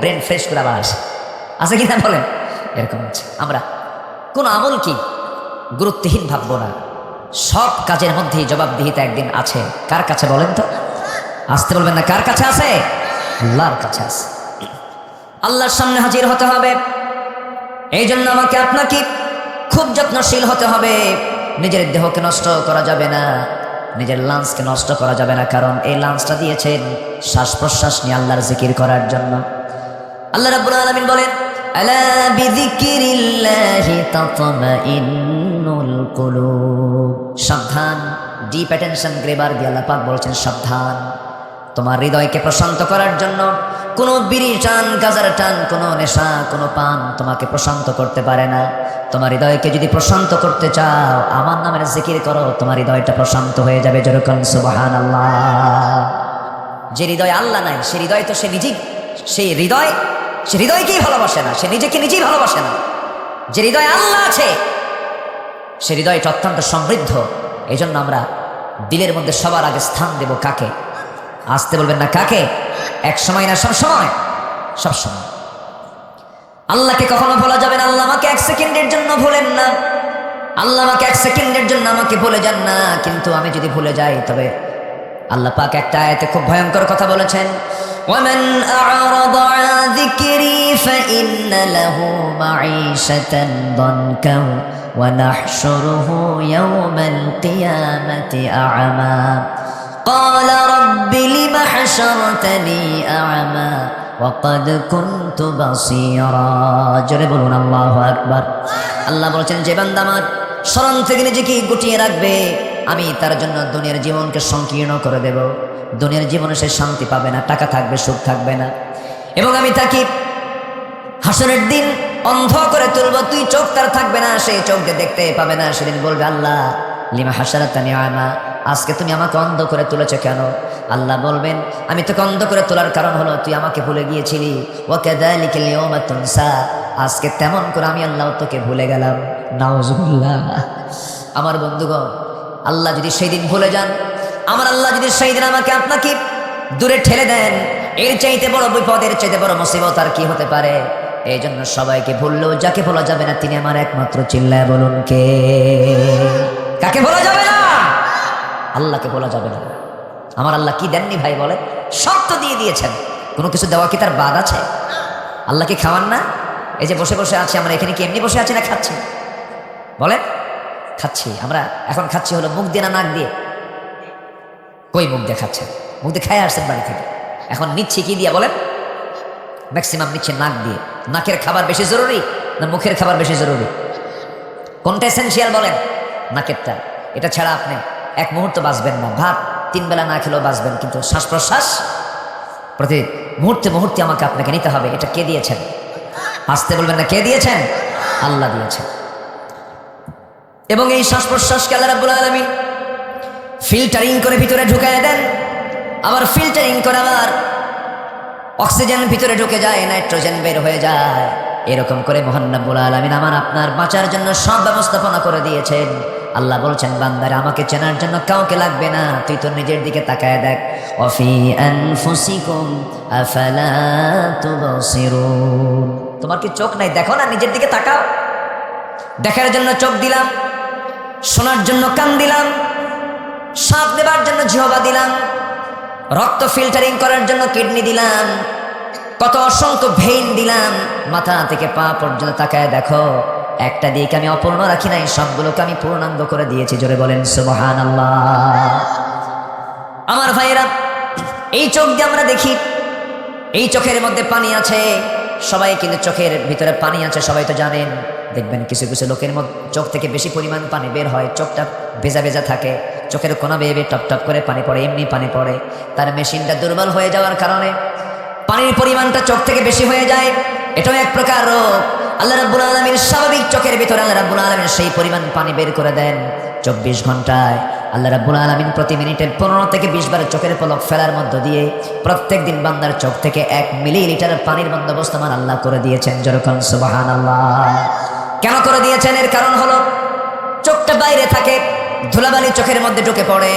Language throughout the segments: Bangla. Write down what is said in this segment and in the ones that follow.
ব্রেন ফ্রেশ করে আবার আসে, আছে কি না বলেন? এরকম হচ্ছে। আমরা কোন আমল কি গুরুত্বহীন ভাববো না। সব কাজের মধ্যেই জবাবদিহিতা একদিন আছে। কার কাছে বলেন তো? আসতে বলবেন না, কার কাছে আছে? আল্লাহর কাছে আছে। আল্লাহর সামনে হাজির হতে হবে। এই জন্য আমাকে আপনাকে খুব যত্নশীল হতে হবে। নিজের দেহকে নষ্ট করা যাবে না, নিজের লাঞ্চকে নষ্ট করা যাবে না, কারণ এই লাঞ্চটা দিয়েছেন শ্বাস প্রশ্বাস নিয়ে আল্লাহর জিকির করার জন্য। আল্লাহ রাব্বুল আলামিন বলেন, আলা বিযিকিরিল্লাহি তাতমাইন্নুল কুলুব। সাবধান, ডিপ অ্যাটেনশন গ্রেবার দিয়ে আল্লাহ পাক বলছেন সাবধান। তোমার হৃদয়কে প্রশান্ত করার জন্য কোনো বিড়ি টান, গাজার টান, কোনো নেশা, কোনো পান তোমাকে প্রশান্ত করতে পারে না। তোমার হৃদয়কে যদি প্রশান্ত করতে চাও, আমার নামের জিকির করো, তোমার হৃদয়টা প্রশান্ত হয়ে যাবে। যেরকম সুবহানাল্লাহ। যে হৃদয় আল্লাহ নাই, সে হৃদয় তো সে নিজেই, সে হৃদয়কেই ভালোবাসে না, সে নিজেকে নিজেই ভালোবাসে না। যে হৃদয় আল্লাহ আছে, সে হৃদয়টা অত্যন্ত সমৃদ্ধ। এই জন্য আমরা দিলের মধ্যে সবার আগে স্থান দেব কাকে? আসতে বলবেন না, কাকে? এক সময় না, সব সময়, সব সময়। আল্লাহকে কখনো ভোলা যাবে না। আল্লাহ আমাকে এক সেকেন্ডের জন্য ভুলেন না, আল্লাহ আমাকে এক সেকেন্ডের জন্য আমাকে ভুলে যান না। কিন্তু আমি যদি ভুলে যাই, তবে আল্লাহ পাক একটা আয়াতে খুব ভয়ঙ্কর কথা বলেছেন, وَمَنْ أَعْرَضَ عَنْ ذِكْرِي فَإِنَّ لَهُ مَعِيشَةً ضَنْكًا وَنَحْشُرُهُ يَوْمَ الْقِيَامَةِ أَعْمَى قَالَ رَبِّ لِمَ حَشَرْتَنِي أَعْمَى وَقَدْ كُنْتُ بَصِيرًا। জোরে বলুন আল্লাহু আকবার। আল্লাহ বলেছেন, যে বান্দা আমার স্মরণ থেকে নিজেকে গুটিয়ে রাখবে, আমি তার জন্য দুনিয়ার জীবনকে সংকীর্ণ করে দেব। দুনিয়ার জীবনে সে শান্তি পাবে না, টাকা থাকবে, সুখ থাকবে না। এবং আমি তাকে হাসরের দিন অন্ধ করে তুলব। তুই চোখ তার থাকবে না, সে চোখ দিয়ে দেখতে পাবে না। সেদিন বলবে, আল্লাহ লিমা হাসারাতানি আমা, আজকে তুমি আমাকে অন্ধ করে তুলেছো কেন? আল্লাহ বলবেন, আমি তোকে অন্ধ করে তোলার কারণ হলো তুই আমাকে ভুলে গিয়েছিলি। ওয়া কাযালিকাল ইয়াওমা তুনসা, আজকে তেমন করে আমি আল্লাহ তোকে ভুলে গেলাম। নাউজুবিল্লাহ। আমার বন্ধুগণ, আল্লাহ যদি সেই দিন ভুলে যান, আমার আল্লাহ যদি সেই দিন আমাকে আপনাকে দূরে ঠেলে দেন, এর চাইতে বড় বিপদ, এর চাইতে বড় মুসিবত আর কি হতে পারে? এই জন্য সবাইকে ভুললেও যাকে ভোলা যাবে না তিনি আমার একমাত্র। চিল্লায় বলুন কে? কাকে ভোলা যাবে না? আল্লাহকে ভোলা যাবে না। আমার আল্লাহ কি দেননি ভাই বলে? সব তো দিয়ে দিয়েছেন। কোনো কিছু দেওয়া কি তার বাদ আছে? আল্লাহকে খাওয়ান না? এই যে বসে বসে আছি আমরা, এখানে কি এমনি বসে আছি না খাচ্ছি? বলেন, খাচ্ছি। আমরা এখন খাচ্ছি হলো মুখ দিয়ে না নাক দিয়ে? কই মুখ দিয়ে খাচ্ছেন? মুখ দিয়ে খায় আসছেন বাড়ি থেকে। এখন নিচ্ছি কি দিয়ে বলেন? ম্যাক্সিমাম নিচ্ছে নাক দিয়ে। নাকের খাবার বেশি জরুরি না মুখের খাবার বেশি জরুরি? কোনটা এসেনশিয়াল বলেন? নাকেরটা। এটা ছাড়া আপনি এক মুহূর্ত বাঁচবেন না। ভাত 3 বেলা না খেলেও বাঁচবেন, কিন্তু শ্বাস প্রশ্বাস প্রতি মুহূর্তে মুহূর্তে আমাকে আপনাকে নিতে হবে। এটা কে দিয়েছেন? আসতে বলবেন না, কে দিয়েছেন? আল্লাহ দিয়েছেন। এবং এই শ্বাস প্রশ্বাসকে আল্লাহ রাব্বুল আলামিন ফিল্টারিং করে ভিতরে ঢুকায় দেন। আবার ফিল্টারিং করে আবার অক্সিজেন ভিতরে ঢুকে যায়, নাইট্রোজেন বের হয়ে যায়। এরকম করে মহান রব্বুল আলামিন আমার আপনার বাঁচার জন্য সব ব্যবস্থাপনা করে দিয়েছেন। আল্লাহ বলছেন, বান্দারে আমাকে চেনার জন্য কাউকে লাগবে না, তুই তোর নিজের দিকে তাকায় দেখ। ওয়াফি আনফুসিকুম আফালা তুবসিরুন। তোমার কি চোখ নাই? দেখো না, নিজের দিকে তাকাও। দেখার জন্য চোখ দিলাম, শোনার জন্য কান দিলাম, শ্বাস নেবার জন্য জিহ্বা দিলাম, রক্ত ফিল্টারিং করার জন্য কিডনি দিলাম, কত অসংখ্য ভেইন দিলাম। মাথা থেকে পা পর্যন্ত তাকায় দেখো, একটা দিক আমি অপূর্ণ রাখি নাই, সবগুলোকে আমি পূর্ণাঙ্গ করে দিয়েছি। জোরে বলেন সুবহানাল্লাহ। আমার ভাইয়েরা, এই চোখ দিয়ে আমরা দেখি, এই চোখের মধ্যে পানি আছে। সবাই কিন্তু চোখের ভিতরে পানি আছে, সবাই তো জানেন। দেখবেন কিছু কিছু লোকের মধ্যে চোখ থেকে বেশি পরিমাণ পানি বের হয়, চোখটা ভেজা ভেজা থাকে, চোখের কোনা বেয়ে বেয়ে টপ টপ করে পানি পড়ে, এমনি পানি পড়ে। তার মেশিনটা দুর্বল হয়ে যাওয়ার কারণে পানির পরিমাণটা চোখ থেকে বেশি হয়ে যায়। এটাও এক প্রকার রোগ। আল্লাহ রাব্বুল আলামিন স্বাভাবিক চোখের ভিতরে আল্লাহ রাব্বুল আলামিন সেই পরিমাণ পানি বের করে দেন 24 ঘন্টায়। আল্লাহ রাব্বুল আলামিন প্রতি মিনিটে 15 থেকে 20 বার চোখের পলক ফেলার মধ্য দিয়ে প্রত্যেক দিন বান্দার চোখ থেকে 1 মিলিলিটার পানির বন্দোবস্ত আমার আল্লাহ করে দিয়েছেন। যেরকম সুবহানাল্লাহ। কেন করে দিয়েছেন? এর কারণ হলো চোখটা বাইরে থাকে, ধুলাবালি চোখের মধ্যে ঢুকে পড়ে।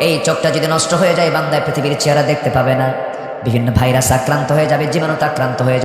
এই চোখটা যদি নষ্ট হয়ে যায়, বান্দায় পৃথিবীর চেহারা দেখতে পাবে না। বিভিন্ন ভাইরাস আক্রান্ত হয়ে যাবে, জীবাণুতে আক্রান্ত হয়ে যাবে।